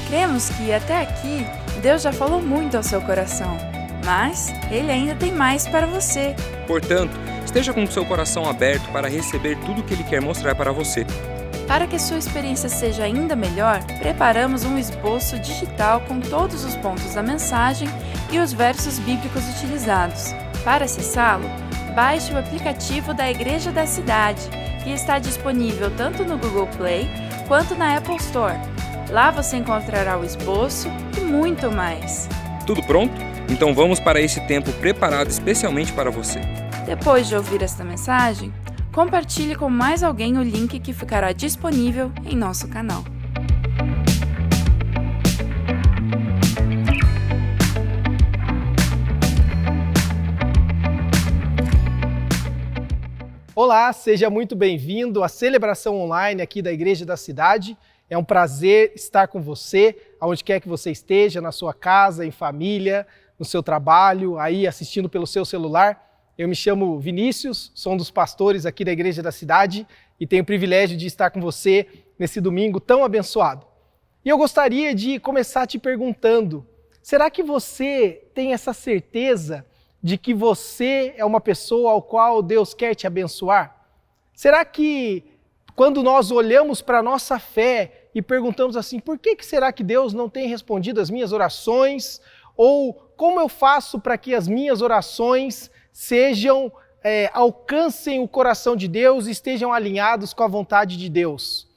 Cremos que, até aqui, Deus já falou muito ao seu coração, mas Ele ainda tem mais para você. Portanto, esteja com o seu coração aberto para receber tudo o que Ele quer mostrar para você. Para que sua experiência seja ainda melhor, preparamos um esboço digital com todos os pontos da mensagem e os versos bíblicos utilizados. Para acessá-lo, baixe o aplicativo da Igreja da Cidade, que está disponível tanto no Google Play quanto na Apple Store. Lá você encontrará o esboço e muito mais. Tudo pronto? Então vamos para esse tempo preparado especialmente para você. Depois de ouvir esta mensagem, compartilhe com mais alguém o link que ficará disponível em nosso canal. Olá, seja muito bem-vindo à celebração online aqui da Igreja da Cidade. É um prazer estar com você, aonde quer que você esteja, na sua casa, em família, no seu trabalho, aí assistindo pelo seu celular. Eu me chamo Vinícius, sou um dos pastores aqui da Igreja da Cidade e tenho o privilégio de estar com você nesse domingo tão abençoado. E eu gostaria de começar te perguntando, será que você tem essa certeza de que você é uma pessoa ao qual Deus quer te abençoar? Será que quando nós olhamos para a nossa fé e perguntamos assim, por que será que Deus não tem respondido as minhas orações? Ou como eu faço para que as minhas orações alcancem o coração de Deus e estejam alinhados com a vontade de Deus?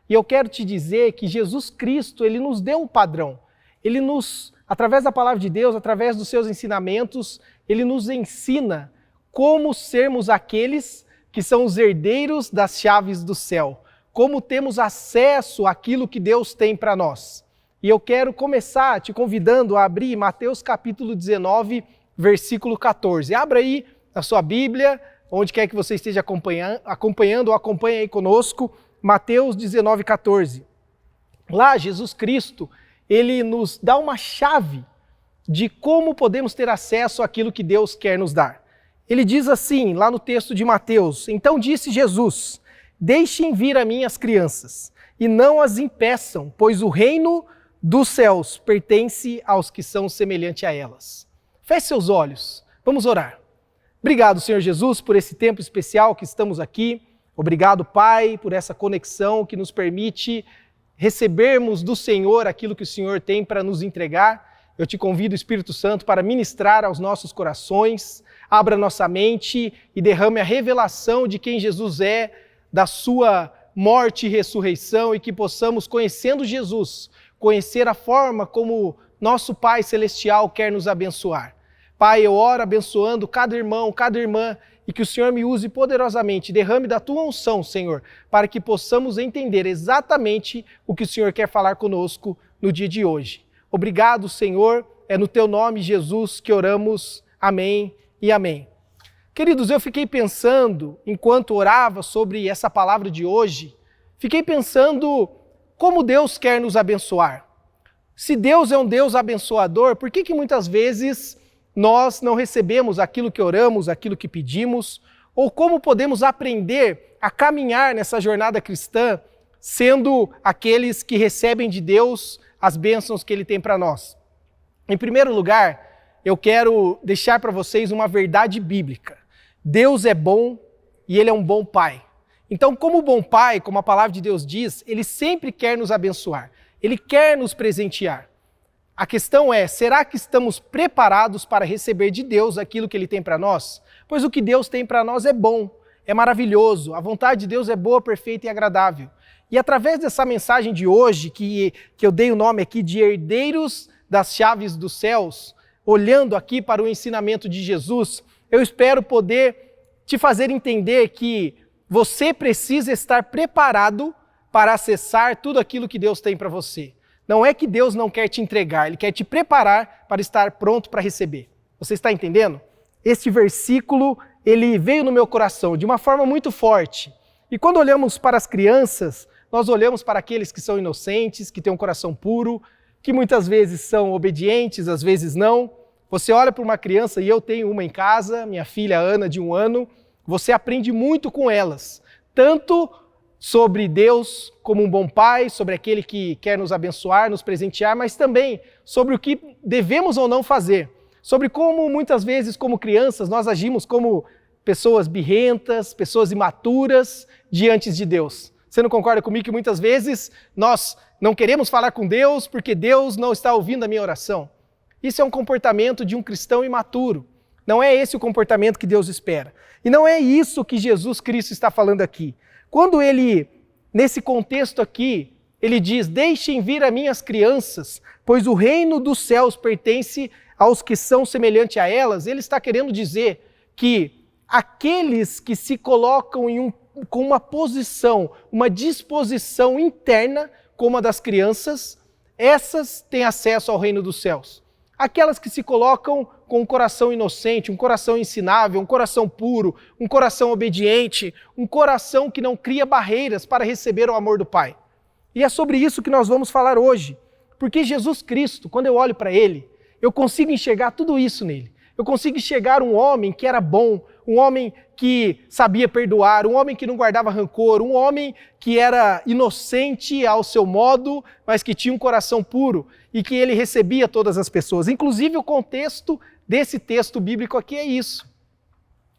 E eu quero te dizer que Jesus Cristo, Ele nos deu um padrão. Ele nos, através da palavra de Deus, através dos seus ensinamentos, Ele nos ensina como sermos aqueles que são os herdeiros das chaves do céu. Como temos acesso àquilo que Deus tem para nós. E eu quero começar te convidando a abrir Mateus capítulo 19, versículo 14. Abra aí na sua Bíblia, onde quer que você esteja acompanhando ou acompanhe aí conosco, Mateus 19, 14. Lá, Jesus Cristo, Ele nos dá uma chave de como podemos ter acesso àquilo que Deus quer nos dar. Ele diz assim, lá no texto de Mateus, então disse Jesus, deixem vir a mim as crianças, e não as impeçam, pois o reino dos céus pertence aos que são semelhantes a elas. Feche seus olhos, vamos orar. Obrigado, Senhor Jesus, por esse tempo especial que estamos aqui. Obrigado, Pai, por essa conexão que nos permite recebermos do Senhor aquilo que o Senhor tem para nos entregar. Eu te convido, Espírito Santo, para ministrar aos nossos corações, abra nossa mente e derrame a revelação de quem Jesus é, da sua morte e ressurreição, e que possamos, conhecendo Jesus, conhecer a forma como nosso Pai Celestial quer nos abençoar. Pai, eu oro abençoando cada irmão, cada irmã, e que o Senhor me use poderosamente, derrame da tua unção, Senhor, para que possamos entender exatamente o que o Senhor quer falar conosco no dia de hoje. Obrigado, Senhor, é no teu nome, Jesus, que oramos. Amém e amém. Queridos, eu fiquei pensando, enquanto orava sobre essa palavra de hoje, fiquei pensando como Deus quer nos abençoar. Se Deus é um Deus abençoador, por que muitas vezes nós não recebemos aquilo que oramos, aquilo que pedimos? Ou como podemos aprender a caminhar nessa jornada cristã, sendo aqueles que recebem de Deus as bênçãos que Ele tem para nós? Em primeiro lugar, eu quero deixar para vocês uma verdade bíblica. Deus é bom e Ele é um bom Pai. Então, como bom Pai, como a palavra de Deus diz, Ele sempre quer nos abençoar. Ele quer nos presentear. A questão é, será que estamos preparados para receber de Deus aquilo que Ele tem para nós? Pois o que Deus tem para nós é bom, é maravilhoso. A vontade de Deus é boa, perfeita e agradável. E através dessa mensagem de hoje, que eu dei o nome aqui de Herdeiros das Chaves dos Céus, olhando aqui para o ensinamento de Jesus, eu espero poder te fazer entender que você precisa estar preparado para acessar tudo aquilo que Deus tem para você. Não é que Deus não quer te entregar, Ele quer te preparar para estar pronto para receber. Você está entendendo? Este versículo, ele veio no meu coração de uma forma muito forte. E quando olhamos para as crianças, nós olhamos para aqueles que são inocentes, que têm um coração puro, que muitas vezes são obedientes, às vezes não. Você olha para uma criança, e eu tenho uma em casa, minha filha Ana, de 1 ano, você aprende muito com elas. Tanto sobre Deus como um bom pai, sobre aquele que quer nos abençoar, nos presentear, mas também sobre o que devemos ou não fazer, sobre como muitas vezes, como crianças, nós agimos como pessoas birrentas, pessoas imaturas diante de Deus. Você não concorda comigo que muitas vezes nós não queremos falar com Deus porque Deus não está ouvindo a minha oração? Isso é um comportamento de um cristão imaturo. Não é esse o comportamento que Deus espera. E não é isso que Jesus Cristo está falando aqui. Quando ele, nesse contexto aqui, ele diz, deixem vir a minhas crianças, pois o reino dos céus pertence aos que são semelhantes a elas, ele está querendo dizer que aqueles que se colocam com uma posição, uma disposição interna, como a das crianças, essas têm acesso ao reino dos céus. Aquelas que se colocam com um coração inocente, um coração ensinável, um coração puro, um coração obediente, um coração que não cria barreiras para receber o amor do Pai. E é sobre isso que nós vamos falar hoje. Porque Jesus Cristo, quando eu olho para Ele, eu consigo enxergar tudo isso nele. Eu consigo enxergar um homem que era bom, um homem que sabia perdoar, um homem que não guardava rancor, um homem que era inocente ao seu modo, mas que tinha um coração puro e que ele recebia todas as pessoas. Inclusive o contexto desse texto bíblico aqui é isso.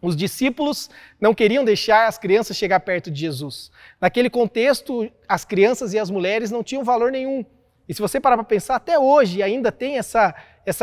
Os discípulos não queriam deixar as crianças chegar perto de Jesus. Naquele contexto, as crianças e as mulheres não tinham valor nenhum. E se você parar para pensar, até hoje ainda tem essa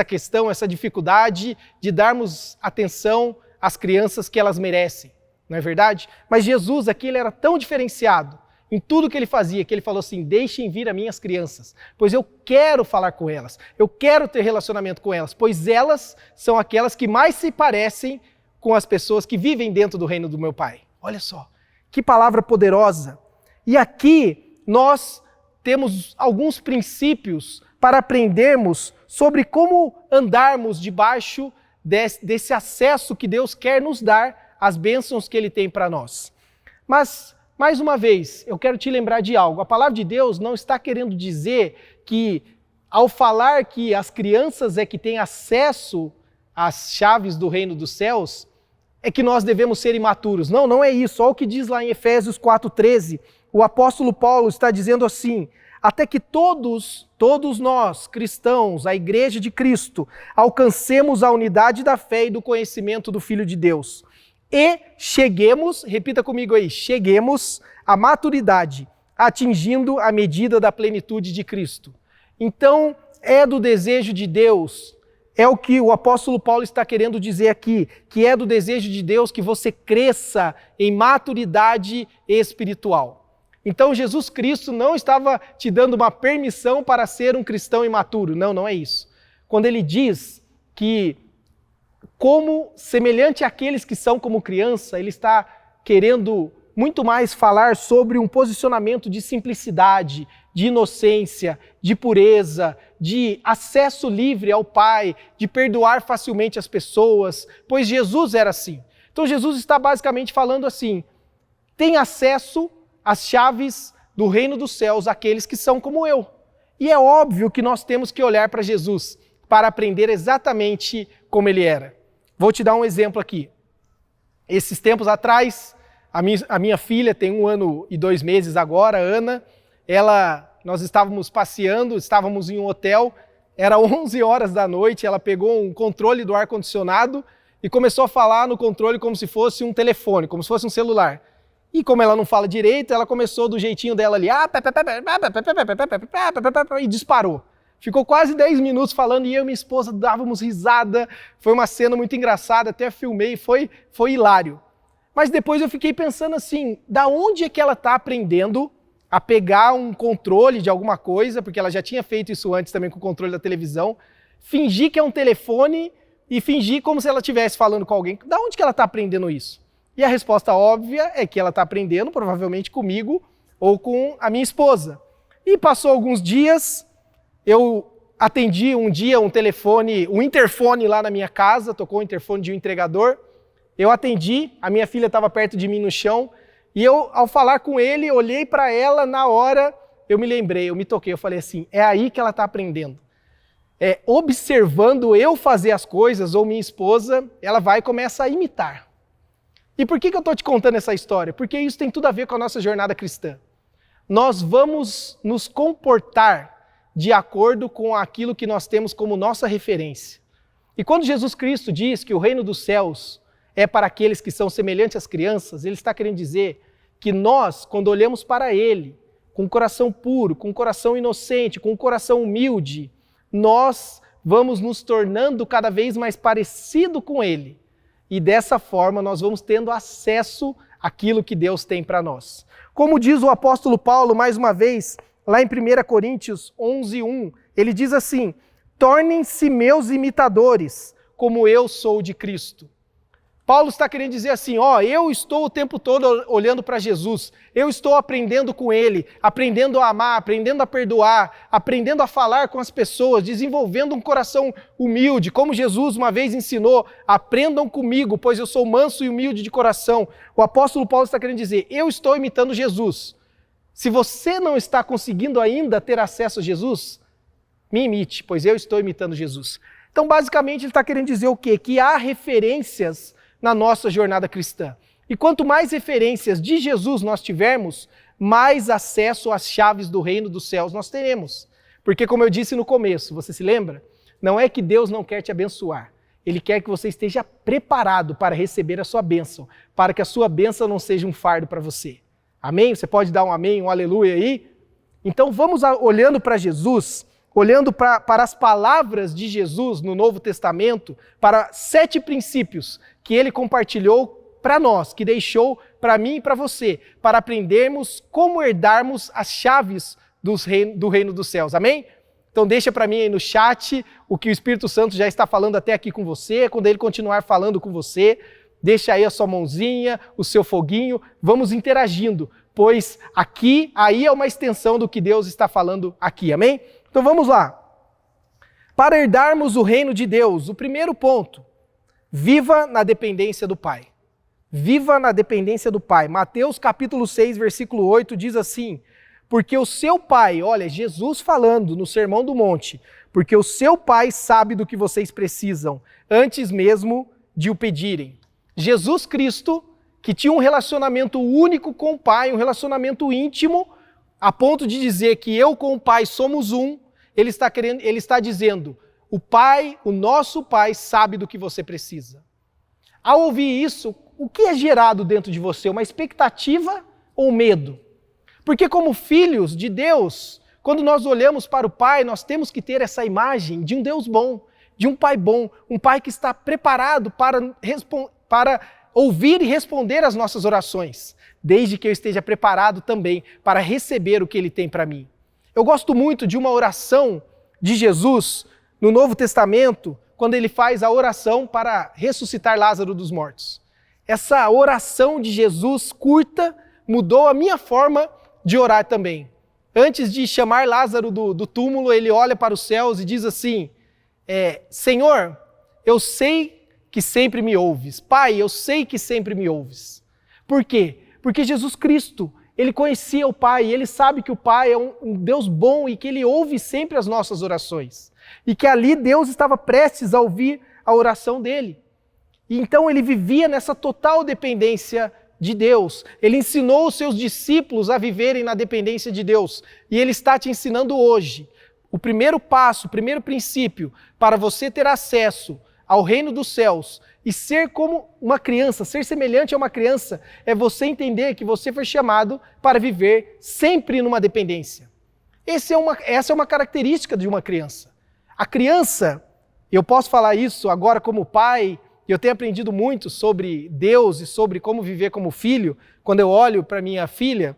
questão, essa dificuldade de darmos atenção às crianças que elas merecem, não é verdade? Mas Jesus aqui ele era tão diferenciado em tudo que ele fazia, que ele falou assim, deixem vir as minhas crianças, pois eu quero falar com elas, eu quero ter relacionamento com elas, pois elas são aquelas que mais se parecem com as pessoas que vivem dentro do reino do meu Pai. Olha só, que palavra poderosa. E aqui nós temos alguns princípios para aprendermos sobre como andarmos debaixo desse acesso que Deus quer nos dar às bênçãos que Ele tem para nós. Mas, mais uma vez, eu quero te lembrar de algo. A palavra de Deus não está querendo dizer que, ao falar que as crianças é que têm acesso às chaves do reino dos céus, é que nós devemos ser imaturos. Não, não é isso. Olha o que diz lá em Efésios 4,13. O apóstolo Paulo está dizendo assim, até que todos nós, cristãos, a igreja de Cristo, alcancemos a unidade da fé e do conhecimento do Filho de Deus. E cheguemos, repita comigo aí, cheguemos à maturidade, atingindo a medida da plenitude de Cristo. Então, é do desejo de Deus, é o que o apóstolo Paulo está querendo dizer aqui, que é do desejo de Deus que você cresça em maturidade espiritual. Então Jesus Cristo não estava te dando uma permissão para ser um cristão imaturo. Não, não é isso. Quando ele diz que, como semelhante àqueles que são como criança, ele está querendo muito mais falar sobre um posicionamento de simplicidade, de inocência, de pureza, de acesso livre ao Pai, de perdoar facilmente as pessoas, pois Jesus era assim. Então Jesus está basicamente falando assim, tem acesso as chaves do reino dos céus, aqueles que são como eu. E é óbvio que nós temos que olhar para Jesus para aprender exatamente como ele era. Vou te dar um exemplo aqui. Esses tempos atrás, a minha filha tem 1 ano e 2 meses agora, Ana, nós estávamos passeando, estávamos em um hotel, era 11 horas da noite, ela pegou um controle do ar-condicionado e começou a falar no controle como se fosse um telefone, como se fosse um celular. E como ela não fala direito, ela começou do jeitinho dela ali, e disparou. Ficou quase 10 minutos falando e eu e minha esposa dávamos risada. Foi uma cena muito engraçada, até filmei, foi hilário. Mas depois eu fiquei pensando assim, da onde é que ela está aprendendo a pegar um controle de alguma coisa, porque ela já tinha feito isso antes também com o controle da televisão, fingir que é um telefone e fingir como se ela estivesse falando com alguém. Da onde que ela está aprendendo isso? E a resposta óbvia é que ela está aprendendo, provavelmente comigo ou com a minha esposa. E passou alguns dias, eu atendi um dia um interfone lá na minha casa, tocou o interfone de um entregador. Eu atendi, a minha filha estava perto de mim no chão, e eu, ao falar com ele, olhei para ela, na hora, eu me lembrei, eu me toquei, eu falei assim, é aí que ela está aprendendo. Observando eu fazer as coisas, ou minha esposa, ela vai e começa a imitar. E por que eu estou te contando essa história? Porque isso tem tudo a ver com a nossa jornada cristã. Nós vamos nos comportar de acordo com aquilo que nós temos como nossa referência. E quando Jesus Cristo diz que o reino dos céus é para aqueles que são semelhantes às crianças, ele está querendo dizer que nós, quando olhamos para ele, com um coração puro, com um coração inocente, com um coração humilde, nós vamos nos tornando cada vez mais parecido com ele. E dessa forma nós vamos tendo acesso àquilo que Deus tem para nós. Como diz o apóstolo Paulo, mais uma vez, lá em 1 Coríntios 11:1, ele diz assim: tornem-se meus imitadores, como eu sou de Cristo. Paulo está querendo dizer assim, eu estou o tempo todo olhando para Jesus, eu estou aprendendo com ele, aprendendo a amar, aprendendo a perdoar, aprendendo a falar com as pessoas, desenvolvendo um coração humilde, como Jesus uma vez ensinou, aprendam comigo, pois eu sou manso e humilde de coração. O apóstolo Paulo está querendo dizer, eu estou imitando Jesus. Se você não está conseguindo ainda ter acesso a Jesus, me imite, pois eu estou imitando Jesus. Então, basicamente, ele está querendo dizer o quê? Que há referências na nossa jornada cristã. E quanto mais referências de Jesus nós tivermos, mais acesso às chaves do reino dos céus nós teremos. Porque, como eu disse no começo, você se lembra? Não é que Deus não quer te abençoar. Ele quer que você esteja preparado para receber a sua bênção, para que a sua bênção não seja um fardo para você. Amém? Você pode dar um amém, um aleluia aí? Então vamos olhando para Jesus, olhando para as palavras de Jesus no Novo Testamento, para 7 princípios que ele compartilhou para nós, que deixou para mim e para você, para aprendermos como herdarmos as chaves do reino dos céus. Amém? Então deixa para mim aí no chat o que o Espírito Santo já está falando até aqui com você, quando ele continuar falando com você, deixa aí a sua mãozinha, o seu foguinho, vamos interagindo, pois aí é uma extensão do que Deus está falando aqui, amém? Então vamos lá. Para herdarmos o reino de Deus, o primeiro ponto, viva na dependência do Pai. Viva na dependência do Pai. Mateus capítulo 6, versículo 8 diz assim, porque o seu Pai, olha, Jesus falando no Sermão do Monte, porque o seu Pai sabe do que vocês precisam, antes mesmo de o pedirem. Jesus Cristo, que tinha um relacionamento único com o Pai, um relacionamento íntimo, a ponto de dizer que eu com o Pai somos um, ele está dizendo, o Pai, o nosso Pai, sabe do que você precisa. Ao ouvir isso, o que é gerado dentro de você? Uma expectativa ou medo? Porque como filhos de Deus, quando nós olhamos para o Pai, nós temos que ter essa imagem de um Deus bom, de um Pai bom, um Pai que está preparado para ouvir e responder às nossas orações, desde que eu esteja preparado também para receber o que Ele tem para mim. Eu gosto muito de uma oração de Jesus no Novo Testamento, quando Ele faz a oração para ressuscitar Lázaro dos mortos. Essa oração de Jesus curta mudou a minha forma de orar também. Antes de chamar Lázaro do túmulo, ele olha para os céus e diz assim, Senhor, eu sei que sempre me ouves. Pai, eu sei que sempre me ouves. Por quê? Porque Jesus Cristo, ele conhecia o Pai, e ele sabe que o Pai é um Deus bom e que ele ouve sempre as nossas orações. E que ali Deus estava prestes a ouvir a oração dele. E então ele vivia nessa total dependência de Deus. Ele ensinou os seus discípulos a viverem na dependência de Deus. E ele está te ensinando hoje. O primeiro passo, o primeiro princípio para você ter acesso ao reino dos céus e ser como uma criança, ser semelhante a uma criança, é você entender que você foi chamado para viver sempre numa dependência. Essa é uma característica de uma criança. A criança, eu posso falar isso agora como pai, eu tenho aprendido muito sobre Deus e sobre como viver como filho, quando eu olho para minha filha.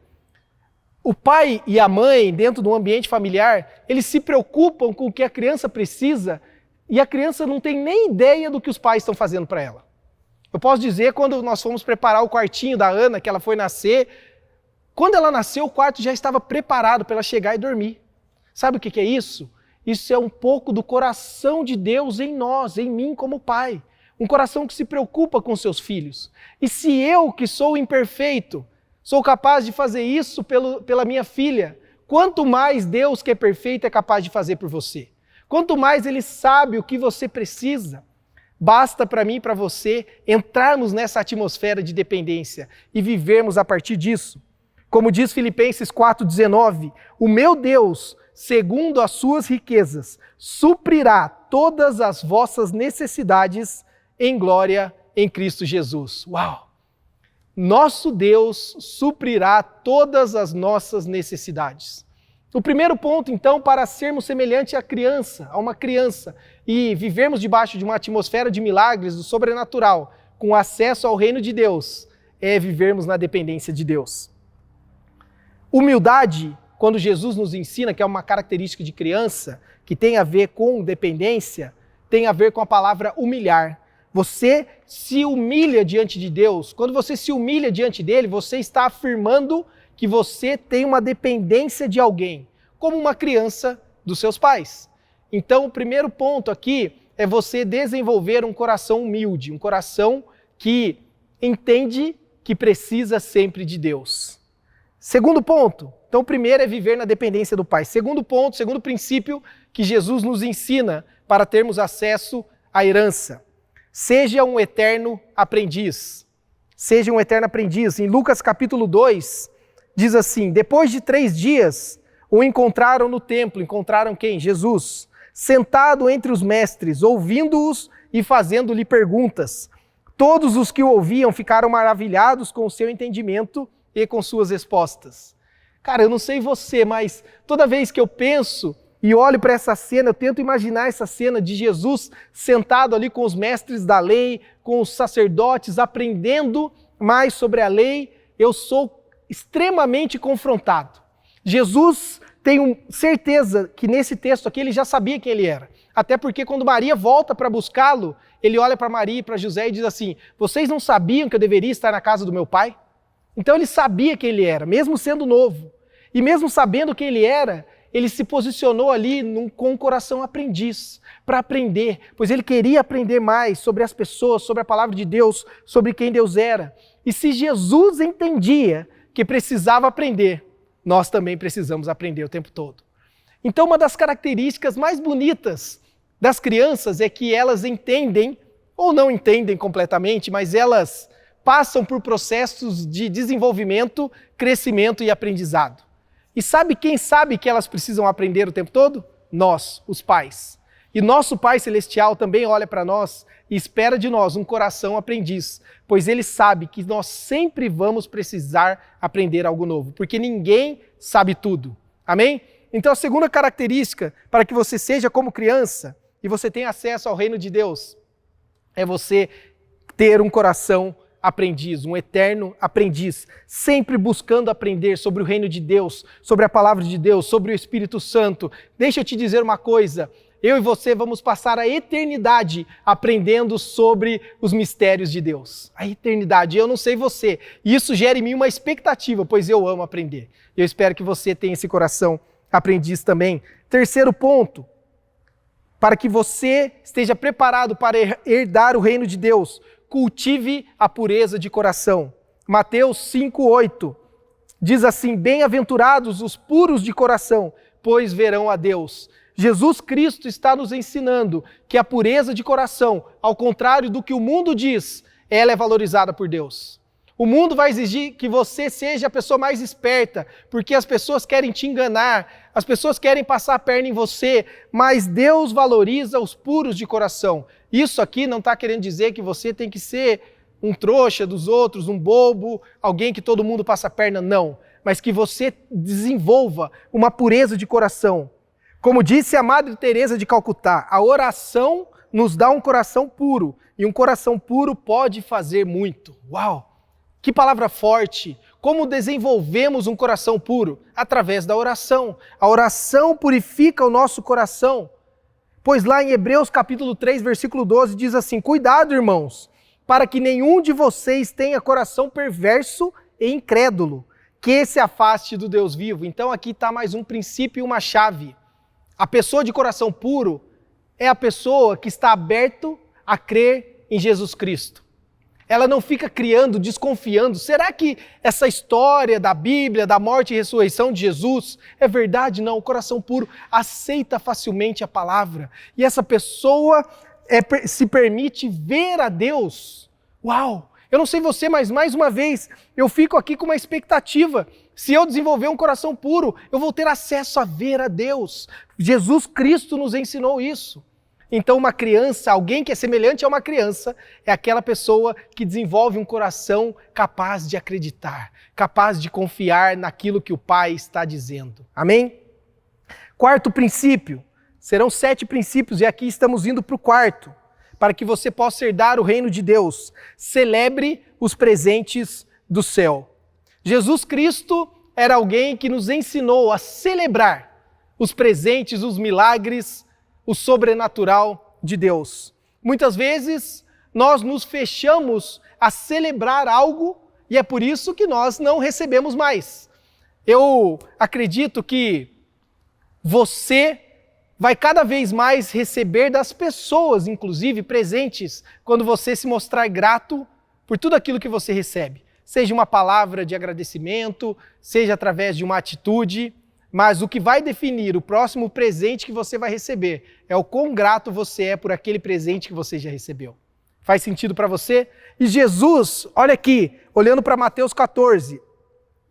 O pai e a mãe, dentro do ambiente familiar, eles se preocupam com o que a criança precisa e a criança não tem nem ideia do que os pais estão fazendo para ela. Eu posso dizer, quando nós fomos preparar o quartinho da Ana, que ela foi nascer, quando ela nasceu, o quarto já estava preparado para ela chegar e dormir. Sabe o que é isso? Isso é um pouco do coração de Deus em nós, em mim como pai. Um coração que se preocupa com seus filhos. E se eu, que sou imperfeito, sou capaz de fazer isso pela minha filha, quanto mais Deus, que é perfeito, é capaz de fazer por você. Quanto mais Ele sabe o que você precisa. Basta para mim e para você entrarmos nessa atmosfera de dependência e vivermos a partir disso. Como diz Filipenses 4,19, o meu Deus, segundo as suas riquezas, suprirá todas as vossas necessidades em glória em Cristo Jesus. Uau! Nosso Deus suprirá todas as nossas necessidades. O primeiro ponto, então, para sermos semelhantes a uma criança, e vivermos debaixo de uma atmosfera de milagres, do sobrenatural, com acesso ao reino de Deus, é vivermos na dependência de Deus. Humildade, quando Jesus nos ensina, que é uma característica de criança, que tem a ver com dependência, tem a ver com a palavra humilhar. Você se humilha diante de Deus. Quando você se humilha diante dele, você está afirmando que você tem uma dependência de alguém, como uma criança dos seus pais. Então, o primeiro ponto aqui é você desenvolver um coração humilde, um coração que entende que precisa sempre de Deus. Segundo ponto, então o primeiro é viver na dependência do Pai. Segundo ponto, segundo princípio que Jesus nos ensina para termos acesso à herança. Seja um eterno aprendiz. Seja um eterno aprendiz. Em Lucas capítulo 2, diz assim, depois de 3 dias, o encontraram no templo. Encontraram quem? Jesus. Sentado entre os mestres, ouvindo-os e fazendo-lhe perguntas. Todos os que o ouviam ficaram maravilhados com o seu entendimento e com suas respostas. Cara, eu não sei você, mas toda vez que eu penso e olho para essa cena, eu tento imaginar essa cena de Jesus sentado ali com os mestres da lei, com os sacerdotes, aprendendo mais sobre a lei, eu sou extremamente confrontado. Jesus, tenho certeza que nesse texto aqui ele já sabia quem ele era. Até porque quando Maria volta para buscá-lo, ele olha para Maria e para José e diz assim, vocês não sabiam que eu deveria estar na casa do meu pai? Então ele sabia quem ele era, mesmo sendo novo. E mesmo sabendo quem ele era, ele se posicionou ali com um coração aprendiz, para aprender, pois ele queria aprender mais sobre as pessoas, sobre a palavra de Deus, sobre quem Deus era. E se Jesus entendia que precisava aprender, nós também precisamos aprender o tempo todo. Então uma das características mais bonitas das crianças é que elas entendem, ou não entendem completamente, mas elas passam por processos de desenvolvimento, crescimento e aprendizado. E sabe quem sabe que elas precisam aprender o tempo todo? Nós, os pais. E nosso Pai Celestial também olha para nós e espera de nós um coração aprendiz, pois Ele sabe que nós sempre vamos precisar aprender algo novo, porque ninguém sabe tudo. Amém? Então a segunda característica para que você seja como criança e você tenha acesso ao reino de Deus é você ter um coração aprendiz, um eterno aprendiz, sempre buscando aprender sobre o reino de Deus, sobre a palavra de Deus, sobre o Espírito Santo. Deixa eu te dizer uma coisa, eu e você vamos passar a eternidade aprendendo sobre os mistérios de Deus. A eternidade, eu não sei você, isso gera em mim uma expectativa, pois eu amo aprender. Eu espero que você tenha esse coração aprendiz também. Terceiro ponto, para que você esteja preparado para herdar o reino de Deus, cultive a pureza de coração. Mateus 5:8 diz assim, bem-aventurados os puros de coração, pois verão a Deus. Jesus Cristo está nos ensinando que a pureza de coração, ao contrário do que o mundo diz, ela é valorizada por Deus. O mundo vai exigir que você seja a pessoa mais esperta, porque as pessoas querem te enganar, as pessoas querem passar a perna em você, mas Deus valoriza os puros de coração. Isso aqui não está querendo dizer que você tem que ser um trouxa dos outros, um bobo, alguém que todo mundo passa a perna, não. Mas que você desenvolva uma pureza de coração. Como disse a Madre Teresa de Calcutá, a oração nos dá um coração puro, e um coração puro pode fazer muito. Uau! Que palavra forte! Como desenvolvemos um coração puro? Através da oração. A oração purifica o nosso coração. Pois lá em Hebreus capítulo 3, versículo 12, diz assim, cuidado, irmãos, para que nenhum de vocês tenha coração perverso e incrédulo, que se afaste do Deus vivo. Então aqui está mais um princípio e uma chave. A pessoa de coração puro é a pessoa que está aberto a crer em Jesus Cristo. Ela não fica criando, desconfiando. Será que essa história da Bíblia, da morte e ressurreição de Jesus, é verdade? Não, o coração puro aceita facilmente a palavra. E essa pessoa, se permite ver a Deus. Uau! Eu não sei você, mas mais uma vez, eu fico aqui com uma expectativa. Se eu desenvolver um coração puro, eu vou ter acesso a ver a Deus. Jesus Cristo nos ensinou isso. Então uma criança, alguém que é semelhante a uma criança, é aquela pessoa que desenvolve um coração capaz de acreditar, capaz de confiar naquilo que o Pai está dizendo. Amém? Quarto princípio. Serão 7 princípios e aqui estamos indo para o quarto, para que você possa herdar o reino de Deus. Celebre os presentes do céu. Jesus Cristo era alguém que nos ensinou a celebrar os presentes, os milagres, o sobrenatural de Deus. Muitas vezes nós nos fechamos a celebrar algo e é por isso que nós não recebemos mais. Eu acredito que você vai cada vez mais receber das pessoas, inclusive, presentes, quando você se mostrar grato por tudo aquilo que você recebe. Seja uma palavra de agradecimento, seja através de uma atitude, mas o que vai definir o próximo presente que você vai receber é o quão grato você é por aquele presente que você já recebeu. Faz sentido para você? E Jesus, olha aqui, olhando para Mateus 14,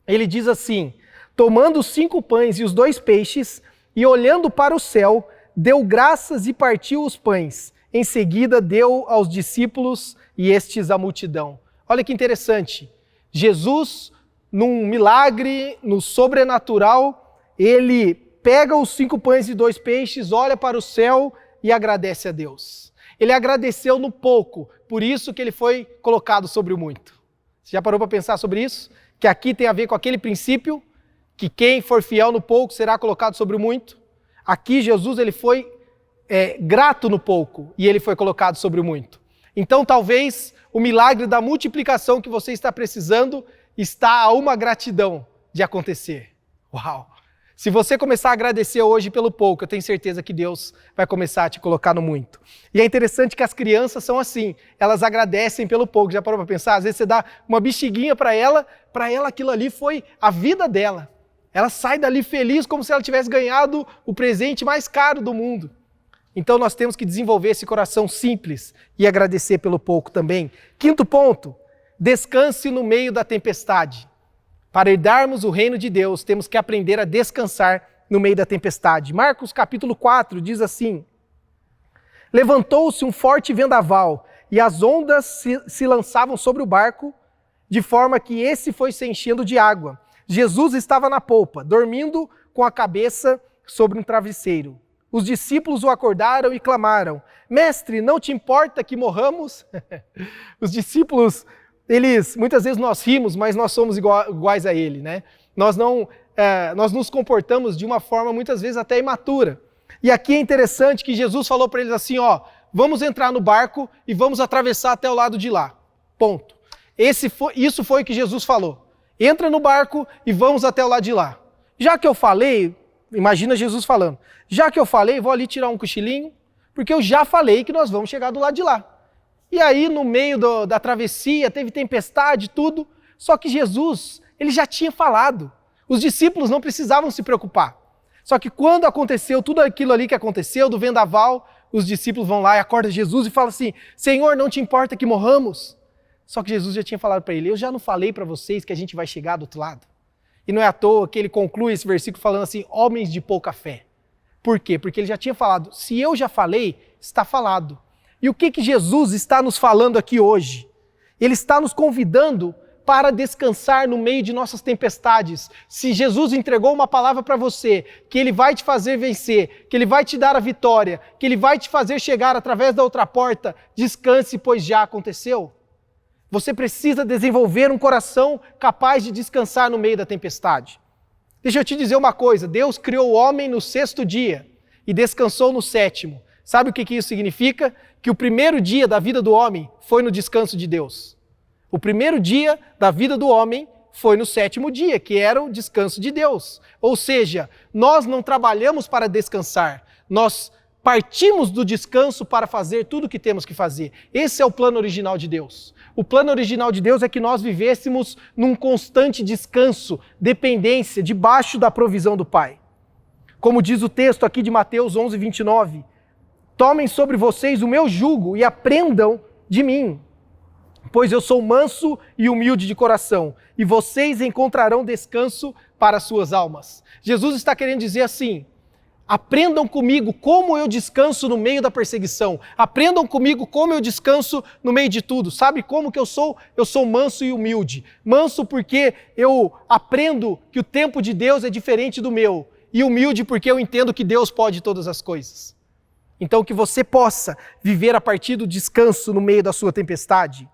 ele diz assim: tomando os 5 pães e os 2 peixes, e olhando para o céu, deu graças e partiu os pães. Em seguida, deu aos discípulos e estes à multidão. Olha que interessante. Jesus, num milagre, no sobrenatural, ele pega os 5 pães e 2 peixes, olha para o céu e agradece a Deus. Ele agradeceu no pouco, por isso que ele foi colocado sobre o muito. Você já parou para pensar sobre isso? Que aqui tem a ver com aquele princípio que quem for fiel no pouco será colocado sobre o muito. Aqui Jesus ele foi grato no pouco e ele foi colocado sobre o muito. Então talvez o milagre da multiplicação que você está precisando está a uma gratidão de acontecer. Uau! Se você começar a agradecer hoje pelo pouco, eu tenho certeza que Deus vai começar a te colocar no muito. E é interessante que as crianças são assim, elas agradecem pelo pouco. Já parou para pensar? Às vezes você dá uma bexiguinha para ela aquilo ali foi a vida dela. Ela sai dali feliz como se ela tivesse ganhado o presente mais caro do mundo. Então nós temos que desenvolver esse coração simples e agradecer pelo pouco também. Quinto ponto, descanse no meio da tempestade. Para herdarmos o reino de Deus, temos que aprender a descansar no meio da tempestade. Marcos capítulo 4 diz assim: levantou-se um forte vendaval e as ondas se lançavam sobre o barco, de forma que esse foi se enchendo de água. Jesus estava na polpa, dormindo com a cabeça sobre um travesseiro. Os discípulos o acordaram e clamaram: mestre, não te importa que morramos? Os discípulos, muitas vezes nós rimos, mas nós somos iguais a ele, né? Nós nos comportamos de uma forma muitas vezes até imatura. E aqui é interessante que Jesus falou para eles assim, vamos entrar no barco e vamos atravessar até o lado de lá. Ponto. Isso foi o que Jesus falou. Entra no barco e vamos até o lado de lá. Já que eu falei, imagina Jesus falando, já que eu falei, vou ali tirar um cochilinho, porque eu já falei que nós vamos chegar do lado de lá. E aí, no meio da travessia, teve tempestade, tudo, só que Jesus, ele já tinha falado. Os discípulos não precisavam se preocupar. Só que quando aconteceu tudo aquilo ali que aconteceu, do vendaval, os discípulos vão lá e acordam Jesus e falam assim: Senhor, não te importa que morramos? Só que Jesus já tinha falado para ele: eu já não falei para vocês que a gente vai chegar do outro lado? E não é à toa que ele conclui esse versículo falando assim: homens de pouca fé. Por quê? Porque ele já tinha falado: se eu já falei, está falado. E o que Jesus está nos falando aqui hoje? Ele está nos convidando para descansar no meio de nossas tempestades. Se Jesus entregou uma palavra para você, que ele vai te fazer vencer, que ele vai te dar a vitória, que ele vai te fazer chegar através da outra porta, descanse, pois já aconteceu. Você precisa desenvolver um coração capaz de descansar no meio da tempestade. Deixa eu te dizer uma coisa: Deus criou o homem no 6º dia e descansou no 7º. Sabe o que isso significa? Que o primeiro dia da vida do homem foi no descanso de Deus. O primeiro dia da vida do homem foi no 7º dia, que era o descanso de Deus. Ou seja, nós não trabalhamos para descansar, nós partimos do descanso para fazer tudo o que temos que fazer. Esse é o plano original de Deus. O plano original de Deus é que nós vivêssemos num constante descanso, dependência, debaixo da provisão do Pai. Como diz o texto aqui de Mateus 11:29, Tomem sobre vocês o meu jugo e aprendam de mim, pois eu sou manso e humilde de coração, e vocês encontrarão descanso para suas almas. Jesus está querendo dizer assim: aprendam comigo como eu descanso no meio da perseguição. Aprendam comigo como eu descanso no meio de tudo. Sabe como que eu sou? Eu sou manso e humilde. Manso porque eu aprendo que o tempo de Deus é diferente do meu. E humilde porque eu entendo que Deus pode todas as coisas. Então que você possa viver a partir do descanso no meio da sua tempestade.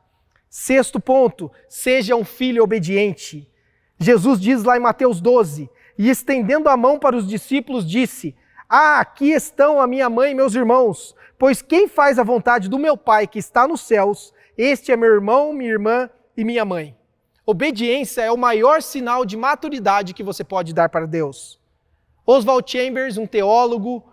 6º ponto, seja um filho obediente. Jesus diz lá em Mateus 12, e estendendo a mão para os discípulos disse: aqui estão a minha mãe e meus irmãos, pois quem faz a vontade do meu Pai que está nos céus, este é meu irmão, minha irmã e minha mãe. Obediência é o maior sinal de maturidade que você pode dar para Deus. Oswald Chambers, um teólogo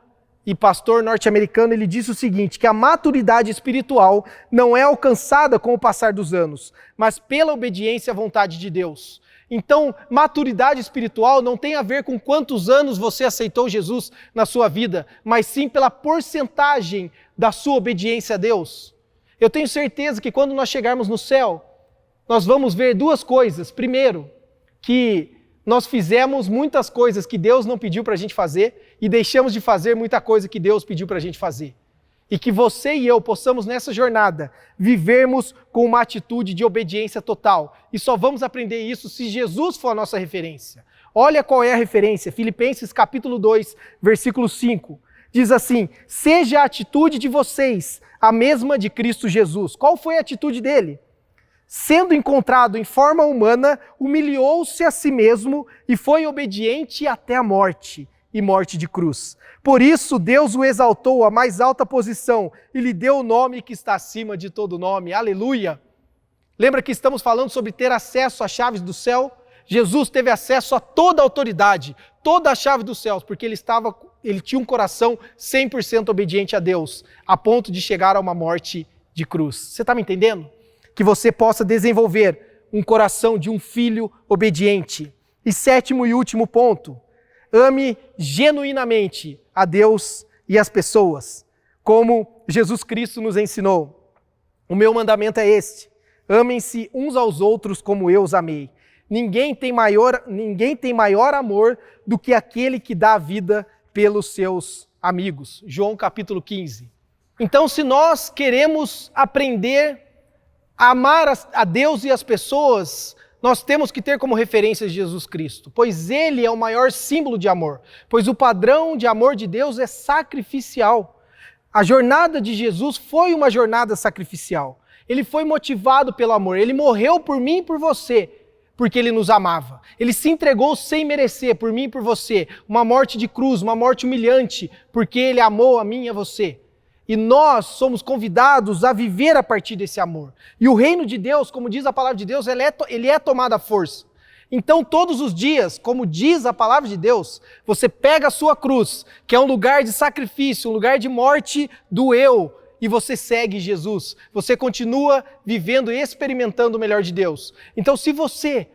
e pastor norte-americano, ele disse o seguinte, que a maturidade espiritual não é alcançada com o passar dos anos, mas pela obediência à vontade de Deus. Então, maturidade espiritual não tem a ver com quantos anos você aceitou Jesus na sua vida, mas sim pela porcentagem da sua obediência a Deus. Eu tenho certeza que quando nós chegarmos no céu, nós vamos ver 2 coisas. Primeiro, que nós fizemos muitas coisas que Deus não pediu para a gente fazer e deixamos de fazer muita coisa que Deus pediu para a gente fazer. E que você e eu possamos nessa jornada vivermos com uma atitude de obediência total. E só vamos aprender isso se Jesus for a nossa referência. Olha qual é a referência, Filipenses capítulo 2, versículo 5. Diz assim: seja a atitude de vocês a mesma de Cristo Jesus. Qual foi a atitude dele? Sendo encontrado em forma humana, humilhou-se a si mesmo e foi obediente até a morte, e morte de cruz. Por isso Deus o exaltou à mais alta posição e lhe deu o nome que está acima de todo nome. Aleluia! Lembra que estamos falando sobre ter acesso às chaves do céu? Jesus teve acesso a toda a autoridade, toda a chave dos céus, porque ele tinha um coração 100% obediente a Deus, a ponto de chegar a uma morte de cruz. Você está me entendendo? Que você possa desenvolver um coração de um filho obediente. E 7º e último ponto, ame genuinamente a Deus e as pessoas, como Jesus Cristo nos ensinou. O meu mandamento é este: amem-se uns aos outros como eu os amei. Ninguém tem maior amor do que aquele que dá a vida pelos seus amigos. João capítulo 15. Então, se nós queremos aprender a amar a Deus e as pessoas, nós temos que ter como referência Jesus Cristo, pois Ele é o maior símbolo de amor, pois o padrão de amor de Deus é sacrificial. A jornada de Jesus foi uma jornada sacrificial. Ele foi motivado pelo amor, Ele morreu por mim e por você, porque Ele nos amava. Ele se entregou sem merecer por mim e por você, uma morte de cruz, uma morte humilhante, porque Ele amou a mim e a você. E nós somos convidados a viver a partir desse amor. E o reino de Deus, como diz a palavra de Deus, ele é tomado à força. Então, todos os dias, como diz a palavra de Deus, você pega a sua cruz, que é um lugar de sacrifício, um lugar de morte do eu, e você segue Jesus. Você continua vivendo e experimentando o melhor de Deus. Então, se você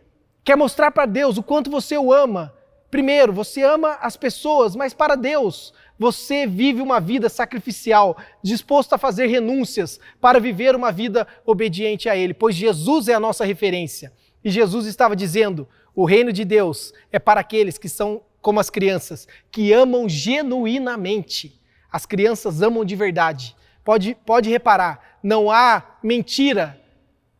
quer mostrar para Deus o quanto você o ama, primeiro, você ama as pessoas, mas para Deus, você vive uma vida sacrificial, disposto a fazer renúncias para viver uma vida obediente a Ele, pois Jesus é a nossa referência. E Jesus estava dizendo, o reino de Deus é para aqueles que são como as crianças, que amam genuinamente. As crianças amam de verdade. Pode reparar, não há mentira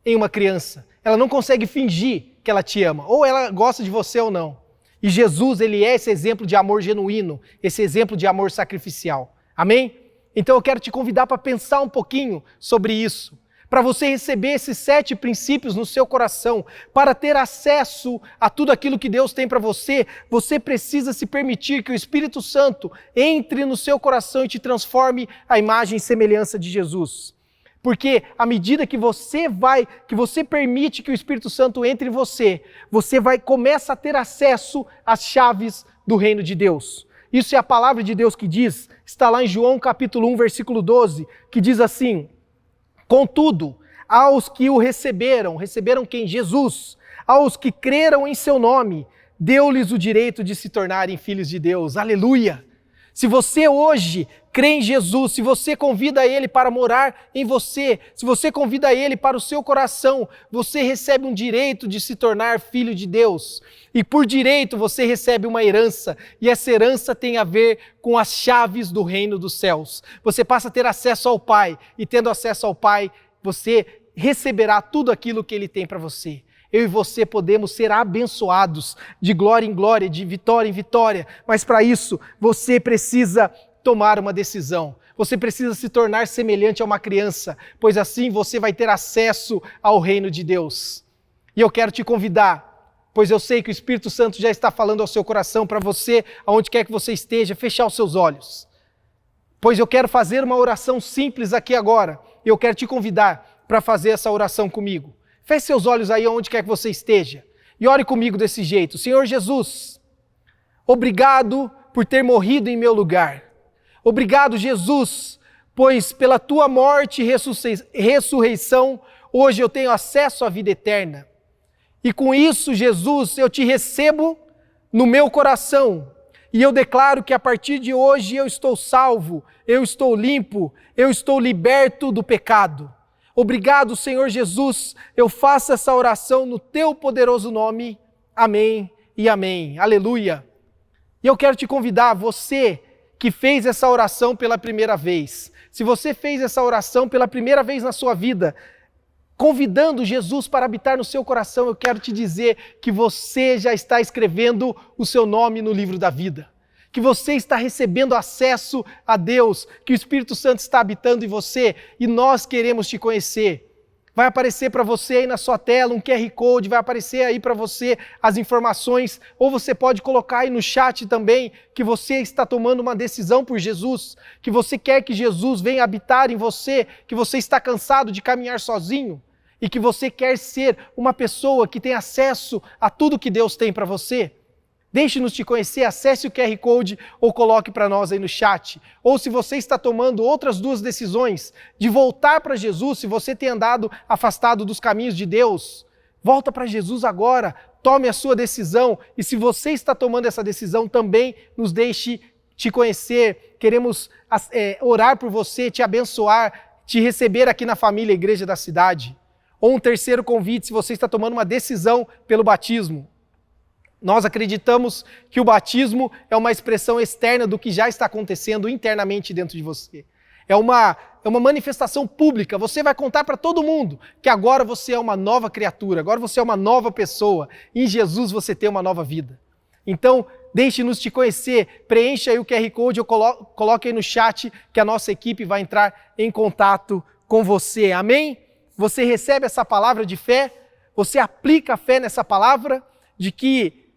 em uma criança. Ela não consegue fingir que ela te ama, ou ela gosta de você ou não. E Jesus, Ele é esse exemplo de amor genuíno, esse exemplo de amor sacrificial. Amém? Então eu quero te convidar para pensar um pouquinho sobre isso, para você receber esses 7 princípios no seu coração, para ter acesso a tudo aquilo que Deus tem para você, você precisa se permitir que o Espírito Santo entre no seu coração e te transforme à imagem e semelhança de Jesus. Porque à medida que você permite que o Espírito Santo entre em você, começa a ter acesso às chaves do reino de Deus. Isso é a palavra de Deus que diz, está lá em João capítulo 1, versículo 12, que diz assim: contudo, aos que o receberam quem? Jesus, aos que creram em seu nome, deu-lhes o direito de se tornarem filhos de Deus. Aleluia! Se você hoje crê em Jesus, se você convida Ele para morar em você, se você convida Ele para o seu coração, você recebe um direito de se tornar filho de Deus. E por direito você recebe uma herança, e essa herança tem a ver com as chaves do reino dos céus. Você passa a ter acesso ao Pai, e tendo acesso ao Pai, você receberá tudo aquilo que Ele tem para você. Eu e você podemos ser abençoados de glória em glória, de vitória em vitória, mas para isso você precisa tomar uma decisão. Você precisa se tornar semelhante a uma criança, pois assim você vai ter acesso ao reino de Deus. E eu quero te convidar, pois eu sei que o Espírito Santo já está falando ao seu coração para você, aonde quer que você esteja, fechar os seus olhos. Pois eu quero fazer uma oração simples aqui agora, e eu quero te convidar para fazer essa oração comigo. Feche seus olhos aí onde quer que você esteja e ore comigo desse jeito. Senhor Jesus, obrigado por ter morrido em meu lugar. Obrigado, Jesus, pois pela tua morte e ressurreição, hoje eu tenho acesso à vida eterna. E com isso, Jesus, eu te recebo no meu coração. E eu declaro que a partir de hoje eu estou salvo, eu estou limpo, eu estou liberto do pecado. Obrigado, Senhor Jesus, eu faço essa oração no teu poderoso nome. Amém e amém. Aleluia. E eu quero te convidar, você que fez essa oração pela primeira vez, se você fez essa oração pela primeira vez na sua vida, convidando Jesus para habitar no seu coração, eu quero te dizer que você já está escrevendo o seu nome no livro da vida. Que você está recebendo acesso a Deus, que o Espírito Santo está habitando em você e nós queremos te conhecer. Vai aparecer para você aí na sua tela um QR Code, vai aparecer aí para você as informações, ou você pode colocar aí no chat também que você está tomando uma decisão por Jesus, que você quer que Jesus venha habitar em você, que você está cansado de caminhar sozinho e que você quer ser uma pessoa que tem acesso a tudo que Deus tem para você. Deixe-nos te conhecer, acesse o QR Code ou coloque para nós aí no chat. Ou se você está tomando outras duas decisões, de voltar para Jesus, se você tem andado afastado dos caminhos de Deus, volta para Jesus agora, tome a sua decisão. E se você está tomando essa decisão, também nos deixe te conhecer. Queremos orar por você, te abençoar, te receber aqui na família Igreja da Cidade. Ou um terceiro convite, se você está tomando uma decisão pelo batismo. Nós acreditamos que o batismo é uma expressão externa do que já está acontecendo internamente dentro de você. É uma manifestação pública, você vai contar para todo mundo que agora você é uma nova criatura, agora você é uma nova pessoa, em Jesus você tem uma nova vida. Então, deixe-nos te conhecer, preencha aí o QR Code, ou coloque aí no chat que a nossa equipe vai entrar em contato com você, amém? Você recebe essa palavra de fé, você aplica a fé nessa palavra, de que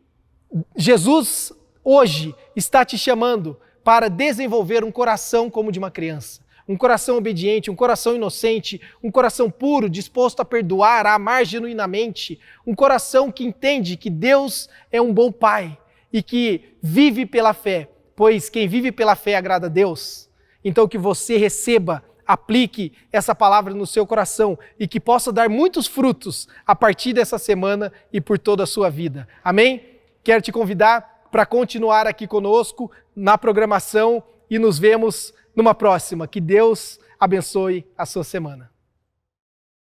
Jesus hoje está te chamando para desenvolver um coração como de uma criança, um coração obediente, um coração inocente, um coração puro, disposto a perdoar, a amar genuinamente, um coração que entende que Deus é um bom Pai e que vive pela fé, pois quem vive pela fé agrada a Deus. Então que você receba, aplique essa palavra no seu coração e que possa dar muitos frutos a partir dessa semana e por toda a sua vida. Amém? Quero te convidar para continuar aqui conosco na programação e nos vemos numa próxima. Que Deus abençoe a sua semana.